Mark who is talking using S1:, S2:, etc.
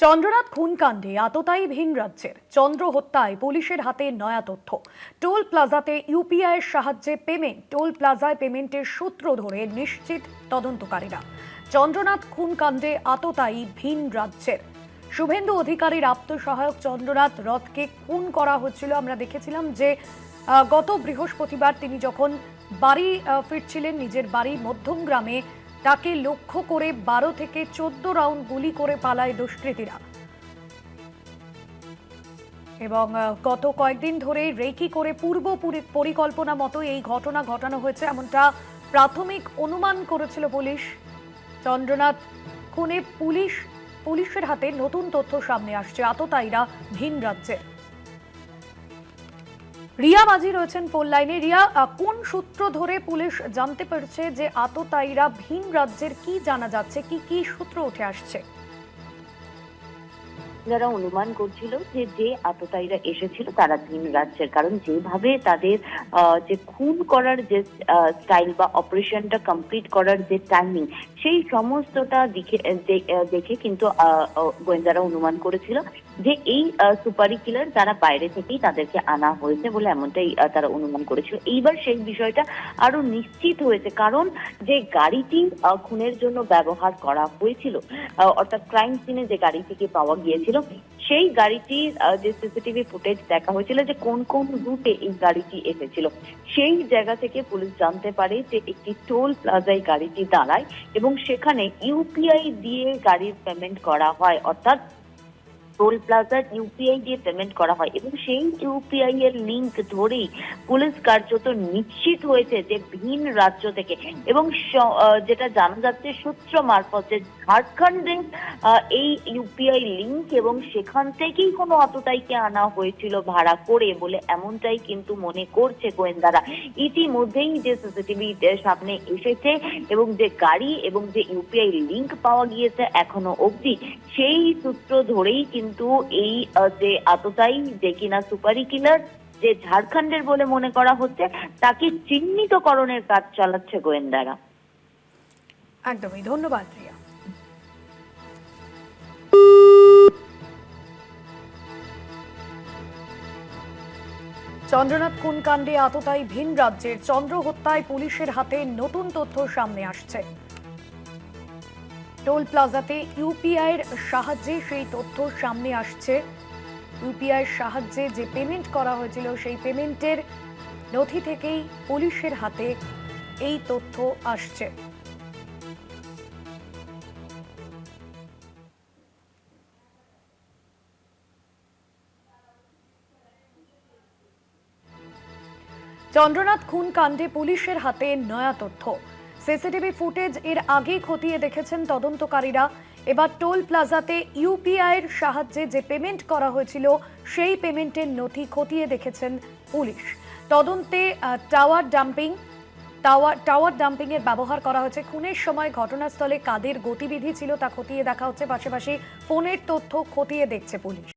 S1: চন্দ্রনাথ খুনকাণ্ডে আততায়ী ভিন রাজ্যের চন্দ্র হত্যায় পুলিশের হাতে নয়া তথ্য। টোল প্লাজাতে ইউপিআইয়ের সাহায্যে পেমেন্ট, টোল প্লাজায় পেমেন্টের সূত্র ধরে নিশ্চিত তদন্তকারীরা। চন্দ্রনাথ খুনকাণ্ডে আততায়ী ভিন রাজ্যের। শুভেন্দু অধিকারীর আত্মসহায়ক চন্দ্রনাথ রথকে খুন করা হচ্ছিল। আমরা দেখেছিলাম যে গত বৃহস্পতিবার তিনি যখন বাড়ি ফিরছিলেন নিজের বাড়ি মধ্যমগ্রামে, তাকে লক্ষ্য করে 12 থেকে 14 রাউন্ড গুলি করে পালায় দুষ্কৃতীরা। এবং গত কয়েকদিন ধরে রেকি করে পূর্ব পরিকল্পনা মতো এই ঘটনা ঘটানো হয়েছে এমনটা প্রাথমিক অনুমান করেছিল পুলিশ। চন্দ্রনাথ খুনে পুলিশের হাতে নতুন তথ্য সামনে আসছে। আততায়ীরা ভিন রাজ্যের। রিয়া মাঝি রয়েছেন ফোন লাইনে। রিয়া, কোন সূত্র ধরে পুলিশ জানতে পেরেছে যে আততায়ীরা ভিন রাজ্যের? কি জানা যাচ্ছে, কি কি সূত্র উঠে আসছে?
S2: যারা অনুমান করছিল যে আততায়ীরা এসেছিল তারা ভিন রাজ্যের, কারণ যেভাবে তাদের যে খুন করার যে স্টাইল বা অপারেশনটা কমপ্লিট করার যে টাইমিং, সেই সমস্তটা দেখে কিন্তু গোয়েন্দারা অনুমান করেছিল যে এই সুপারি কিলার তারা বাইরে থেকেই তাদেরকে আনা হয়েছে বলে এমনটাই তারা অনুমান করেছিল। এইবার সেই বিষয়টা আরো নিশ্চিত হয়েছে, কারণ যে গাড়িটি খুনের জন্য ব্যবহার করা হয়েছিল, অর্থাৎ ক্রাইম সিনে যে গাড়ি থেকে পাওয়া গিয়েছিল, সেই গাড়িটির যে সিসিটিভি ফুটেজ দেখা হয়েছিল যে কোন কোন রুটে এই গাড়িটি এসেছিল, সেই জায়গা থেকে পুলিশ জানতে পারে যে একটি টোল প্লাজায় গাড়িটি দাঁড়ায় এবং সেখানে ইউপিআই দিয়ে গাড়ির পেমেন্ট করা হয়, অর্থাৎ টোল প্লাজার ইউপিআই দিয়ে পেমেন্ট করা হয়। এবং সেই ইউপিআই এর লিঙ্ক ধরেই পুলিশ কার্যত নিশ্চিত হয়েছে যে ভিন রাজ্য থেকে, এবং যেটা জানা যাচ্ছে সূত্র মারফত যে ঝাড়খণ্ডে এই ইউপিআই লিঙ্ক, এবং সেখান থেকেই কোনো আততায়ীকে আনা হয়েছিল ভাড়া করে বলে এমনটাই কিন্তু মনে করছে গোয়েন্দারা। ইতিমধ্যেই যে সিসিটিভি সামনে এসেছে এবং যে গাড়ি এবং যে ইউপিআই লিঙ্ক পাওয়া গিয়েছে এখনো অবধি, সেই সূত্র ধরেই কিন্তু এই যে আততায়ী, যে কিনা সুপারি কিলার, যে ঝাড়খণ্ডের বলে মনে করা হচ্ছে, তাকে চিহ্নিতকরণের কাজ চালাচ্ছে গোয়েন্দারা।
S1: একদমই, ধন্যবাদ রিয়া। চন্দ্রনাথ খুনকাণ্ডে আততায়ী ভিন রাজ্যের। চন্দ্র হত্যায় পুলিশের হাতে নতুন তথ্য সামনে আসছে। টোল প্লাজাতে ইউপিআইয়ের সাহায্যে সেই তথ্য সামনে আসছে। ইউপিআইয়ের সাহায্যে যে পেমেন্ট করা হয়েছিল সেই পেমেন্টের নথি থেকেই পুলিশের হাতে এই তথ্য আসছে। চন্দ্রনাথ খুন কাণ্ডে পুলিশের হাতে নয়া তথ্য। সিসিটিভি ফুটেজ এর আগে খতিয়ে দেখেছেন তদন্তকারীরা। এবার টোল প্লাজাতে ইউপিআইয়ের সাহায্যে যে পেমেন্ট করা হয়েছিল সেই পেমেন্টের নথি খতিয়ে দেখেছেন পুলিশ। তদন্তে টাওয়ার ডাম্পিং এর ব্যবহার করা হয়েছে। খুনের সময় ঘটনাস্থলে কাদের গতিবিধি ছিল তা খতিয়ে দেখা হচ্ছে, পাশাপাশি ফোনের তথ্য খতিয়ে দেখছে পুলিশ।